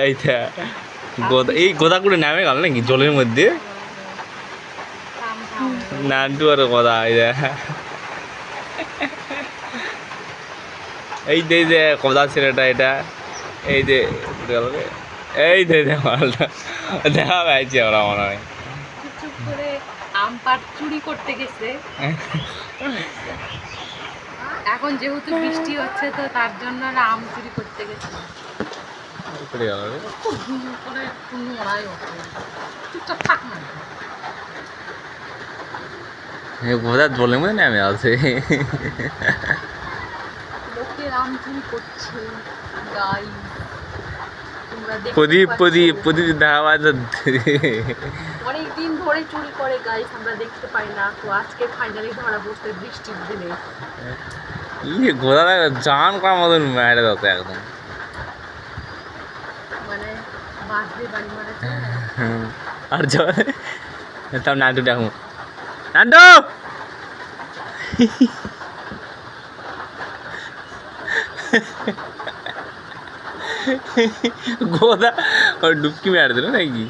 এইটা গোদা, এই গোদা করে নামে গেল নাকি জলের মধ্যে? নান্টু আর গোদা এই যে গোদা ছেলেটা, এটা এই যে এই যে মালটা দেখা পাইছি ওরা মনে হয় চুপ করে আম পাড় চুরি করতে গেছে। এখন যেহেতু বৃষ্টি হচ্ছে তো তার জন্য ওরা আম চুরি করতে গেছে। খুব ঘুম করে কোনো ওরাই ওঠে, চুপচাপ থাক না। গোদা জলের মধ্যে নামে আছে। লোকের আম চুরি করছে গাই, তোমরা দেখতে প্রদীপ পাচ্ছ। প্রদীপ প্রদীপ দেখা অনেকদিন ধরে চুরি করে গাইস, আমরা দেখতে পাই না, তো আজকে ফাইনালি ধরা পড়ছে বৃষ্টির দিনে। গোদা জান করার মতন মেরে দাও একদম, মানে বাঁচবে বাড়ি মারা আর তার নান্টু দেখো, নান্টু গোদা ডুবকি মেরে দিল নাকি?